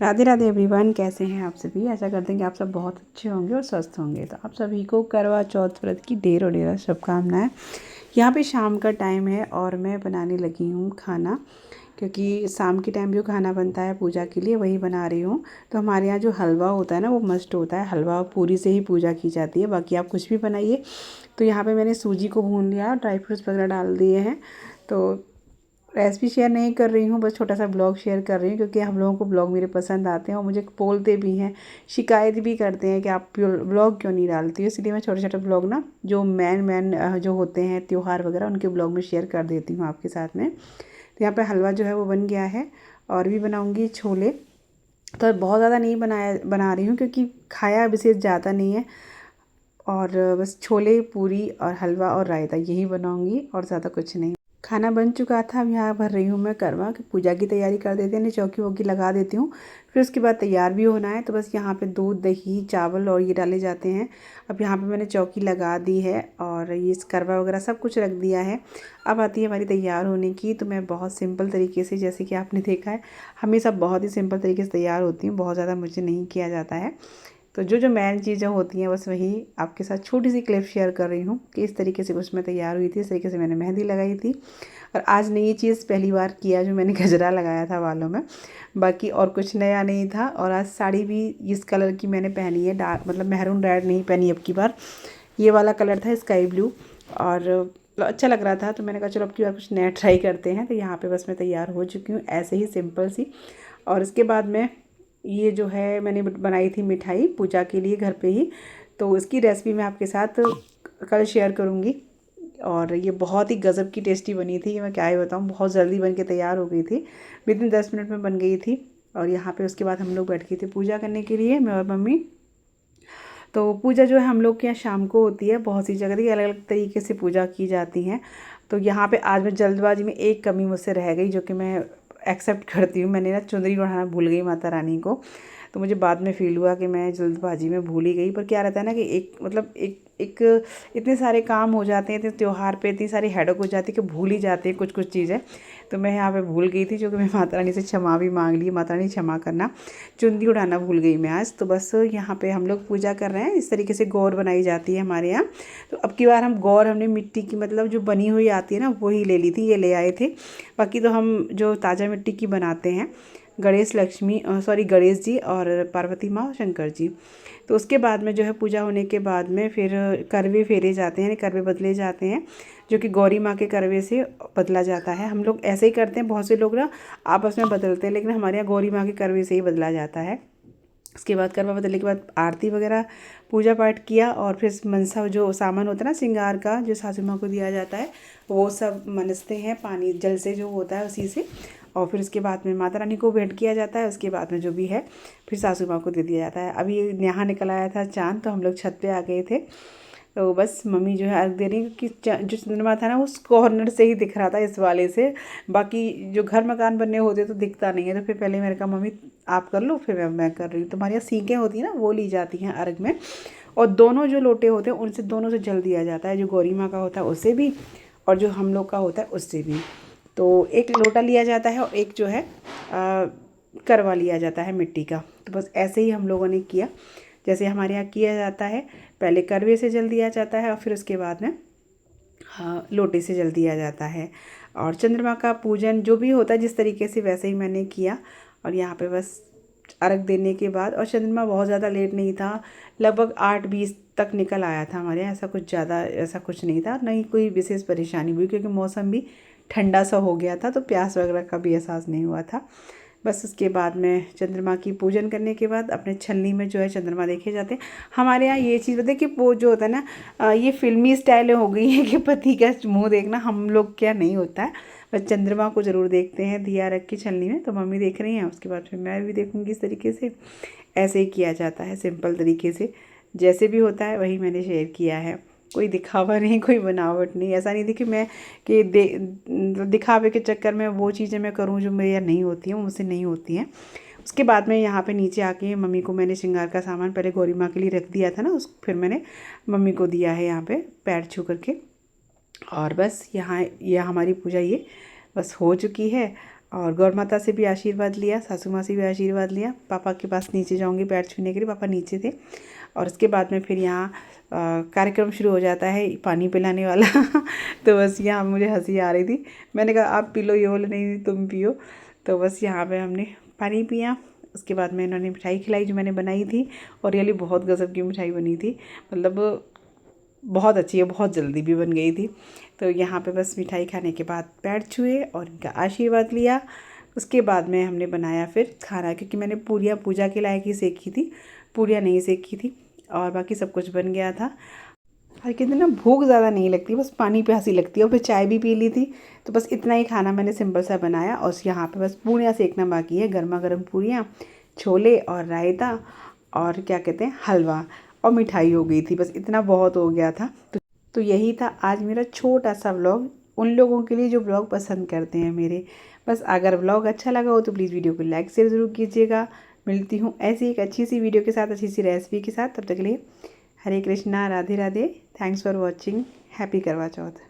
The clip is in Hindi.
राधे राधे एवरीवन, कैसे हैं आप सभी। आशा करते हैं कि आप सब बहुत अच्छे होंगे और स्वस्थ होंगे। तो आप सभी को करवा चौथ व्रत की ढेर और ढेर शुभकामनाएं। यहाँ पे शाम का टाइम है और मैं बनाने लगी हूँ खाना, क्योंकि शाम के टाइम जो खाना बनता है पूजा के लिए वही बना रही हूँ। तो हमारे यहाँ जो हलवा होता है ना, वो मस्ट होता है। हलवा पूरी से ही पूजा की जाती है, बाकी आप कुछ भी बनाइए। तो यहाँ पे मैंने सूजी को भून लिया, ड्राई फ्रूट्स वगैरह डाल दिए हैं। तो रेसिपी शेयर नहीं कर रही हूँ, बस छोटा सा ब्लॉग शेयर कर रही हूँ, क्योंकि हम लोगों को ब्लॉग मेरे पसंद आते हैं और मुझे बोलते भी हैं, शिकायत भी करते हैं कि आप ब्लॉग क्यों नहीं डालती हो। इसलिए मैं छोटे छोटे ब्लॉग ना, जो मैन जो होते हैं त्यौहार वगैरह, उनके ब्लॉग में शेयर कर देती हूँ आपके साथ में। तो यहाँ पर हलवा जो है वो बन गया है। और भी बनाऊँगी छोले। तो बहुत ज़्यादा नहीं बना रही हूँ, क्योंकि खाया विशेष ज़्यादा नहीं है। और बस छोले, पूरी और हलवा और रायता यही बनाऊँगी, और ज़्यादा कुछ नहीं। खाना बन चुका था। अब यहाँ भर रही हूँ मैं करवा, कि पूजा की तैयारी कर देते हैं, चौकी वौकी लगा देती हूँ। फिर उसके बाद तैयार भी होना है। तो बस यहाँ पे दूध, दही, चावल और ये डाले जाते हैं। अब यहाँ पे मैंने चौकी लगा दी है और ये करवा वगैरह सब कुछ रख दिया है। अब आती है हमारी तैयार होने की। तो मैं बहुत सिंपल तरीके से, जैसे कि आपने देखा है, हमेशा बहुत ही सिंपल तरीके से तैयार होती हूँ। बहुत ज़्यादा मुझे नहीं किया जाता है। तो जो जो मेन चीज़ें होती हैं, बस वही आपके साथ छोटी सी क्लिप शेयर कर रही हूँ कि इस तरीके से कुछ मैं तैयार हुई थी। इस तरीके से मैंने मेहंदी लगाई थी। और आज नई चीज़ पहली बार किया, जो मैंने गजरा लगाया था बालों में। बाकी और कुछ नया नहीं था। और आज साड़ी भी इस कलर की मैंने पहनी है, डार्क मतलब मैरून रेड नहीं पहनी अब की बार। ये वाला कलर था, स्काई ब्लू। और अच्छा लग रहा था, तो मैंने कहा चलो अब की बार कुछ नया ट्राई करते हैं। तो यहाँ पे बस मैं तैयार हो चुकी हूँ, ऐसे ही सिंपल सी। और इसके बाद में ये जो है मैंने बनाई थी मिठाई पूजा के लिए घर पे ही। तो इसकी रेसिपी मैं आपके साथ कल शेयर करूँगी। और ये बहुत ही गज़ब की टेस्टी बनी थी, मैं क्या ही बताऊँ। बहुत जल्दी बन के तैयार हो गई थी, विदिन 10 मिनट में बन गई थी। और यहाँ पे उसके बाद हम लोग बैठ गए थे पूजा करने के लिए, मैं और मम्मी। तो पूजा जो है हम लोग के यहाँ शाम को होती है। बहुत सी जगह देखिए अलग अलग तरीके से पूजा की जाती हैं। तो यहाँ पे आज मैं जल्दबाजी में एक कमी मुझसे रह गई, जो कि मैं एक्सेप्ट करती हूँ। मैंने ना चुंदरी ओढ़ाना भूल गई माता रानी को। तो मुझे बाद में फ़ील हुआ कि मैं जल्दबाजी में भूल ही गई। पर क्या रहता है ना कि एक मतलब एक एक इतने सारे काम हो जाते हैं, इतने त्यौहार पे इतनी सारी हेडेक हो जाती है कि भूल ही जाती है कुछ कुछ चीज़ें। तो मैं यहाँ पे भूल गई थी, जो कि मैं माता रानी से क्षमा भी मांग ली। माता रानी क्षमा करना, चुंदी उड़ाना भूल गई मैं आज। तो बस यहाँ पे हम लोग पूजा कर रहे हैं। इस तरीके से गौर बनाई जाती है हमारे यहाँ। तो अब की बार हम गौर हमने मिट्टी की, मतलब जो बनी हुई आती है ना, वही ले ली थी, ये ले आए थे। बाकी तो हम जो ताज़ा मिट्टी की बनाते हैं, गणेश जी और पार्वती माँ और शंकर जी। तो उसके बाद में जो है पूजा होने के बाद में फिर करवे फेरे जाते हैं, करवे बदले जाते हैं, जो कि गौरी माँ के करवे से बदला जाता है। हम लोग ऐसे ही करते हैं, बहुत से लोग ना आपस में बदलते हैं, लेकिन हमारे यहाँ गौरी माँ के करवे से ही बदला जाता है। उसके बाद करवा बदलने के बाद आरती वगैरह पूजा पाठ किया। और फिर मनसा जो सामान होता है ना श्रृंगार का, जो सासू माँ को दिया जाता है, वो सब मनसते हैं पानी जल से जो होता है उसी से। और फिर उसके बाद में माता रानी को भेंट किया जाता है। उसके बाद में जो भी है फिर सासू माँ को दे दिया जाता है। अभी यहाँ निकल आया था चाँद, तो हम लोग छत पे आ गए थे। तो बस मम्मी जो है अर्घ दे रही, क्योंकि जो चंद्रमा था ना वो उस कॉर्नर से ही दिख रहा था, इस वाले से। बाकी जो घर मकान बनने होते तो दिखता नहीं है। तो फिर पहले मैंने कहा मम्मी आप कर लो, फिर मैं कर रही हूँ। तो हमारी यहाँ सीखें होती हैं ना, वो ली जाती हैं अर्घ में। और दोनों जो लोटे होते हैं उनसे, दोनों से जल दिया जाता है। जो गौरी माँ का होता है उससे भी, और जो हम लोग का होता है उससे भी। तो एक लोटा लिया जाता है और एक जो है करवा लिया जाता है मिट्टी का। तो बस ऐसे ही हम लोगों ने किया, जैसे हमारे यहाँ किया जाता है। पहले करवे से जल दिया जाता है और फिर उसके बाद में लोटे से जल दिया जाता है। और चंद्रमा का पूजन जो भी होता है जिस तरीके से, वैसे ही मैंने किया। और यहाँ पे बस अर्घ देने के बाद, और चंद्रमा बहुत ज़्यादा लेट नहीं था, लगभग 8:20 तक निकल आया था हमारे यहाँ। ऐसा कुछ ज़्यादा ऐसा कुछ नहीं था, नहीं कोई विशेष परेशानी हुई, क्योंकि मौसम भी ठंडा सा हो गया था, तो प्यास वगैरह का भी एहसास नहीं हुआ था। बस उसके बाद में चंद्रमा की पूजन करने के बाद अपने छलनी में जो है चंद्रमा देखे जाते हैं। हमारे यहाँ ये चीज़ बताए कि वो जो होता है ना, ये फिल्मी स्टाइल हो गई है कि पति का मुंह देखना, हम लोग क्या नहीं होता है। बस चंद्रमा को ज़रूर देखते हैं दिया रख के छलनी में। तो मम्मी देख रही हैं, उसके बाद फिर मैं भी देखूँगी इस तरीके से। ऐसे ही किया जाता है सिंपल तरीके से, जैसे भी होता है वही मैंने शेयर किया है। कोई दिखावा नहीं, कोई बनावट नहीं। ऐसा नहीं थी कि मैं कि दिखावे के चक्कर में वो चीज़ें मैं करूँ जो मेरे यहाँ नहीं होती हैं, मुझसे नहीं होती हैं। उसके बाद में यहाँ पे नीचे आके मम्मी को मैंने श्रृंगार का सामान पहले गौरी माँ के लिए रख दिया था ना, उस फिर मैंने मम्मी को दिया है यहाँ पे पैर छू करके। और बस यहाँ यह हमारी पूजा ये बस हो चुकी है। और गौर माता से भी आशीर्वाद लिया, सासू माँ से भी आशीर्वाद लिया। पापा के पास नीचे जाऊंगी पैर छूने के लिए, पापा नीचे थे। और उसके बाद में फिर यहाँ कार्यक्रम शुरू हो जाता है पानी पिलाने वाला तो बस यहाँ मुझे हंसी आ रही थी। मैंने कहा आप पी लो, ये बोले नहीं तुम पियो। तो बस यहाँ पे हमने पानी पिया। उसके बाद में इन्होंने मिठाई खिलाई जो मैंने बनाई थी, और रियली बहुत गज़ब की मिठाई बनी थी, मतलब बहुत अच्छी है, बहुत जल्दी भी बन गई थी। तो यहाँ पे बस मिठाई खाने के बाद पैर छुए और इनका आशीर्वाद लिया। उसके बाद में हमने बनाया फिर खाना, क्योंकि मैंने पूरियाँ पूजा के लायक ही सेकी थी, पूरियाँ नहीं सेकी थी, और बाकी सब कुछ बन गया था। और कहते ना भूख ज़्यादा नहीं लगती, बस पानी प्यासी लगती है। और फिर चाय भी पी ली थी। तो बस इतना ही खाना मैंने सिंपल सा बनाया। और यहाँ पे बस पूरियाँ सेकना बाकी है, गर्मा गर्म पूरियाँ, छोले और रायता और क्या कहते हैं हलवा, और मिठाई हो गई थी। बस इतना बहुत हो गया था। तो यही था आज मेरा छोटा सा व्लॉग, उन लोगों के लिए जो व्लॉग पसंद करते हैं मेरे। बस अगर व्लॉग अच्छा लगा हो तो प्लीज़ वीडियो को लाइक शेयर ज़रूर कीजिएगा। मिलती हूँ ऐसी एक अच्छी सी वीडियो के साथ, अच्छी सी रेसिपी के साथ। तब तक के लिए Hare Krishna, Radhe Radhe. Thanks for watching. Happy Karva Chauth.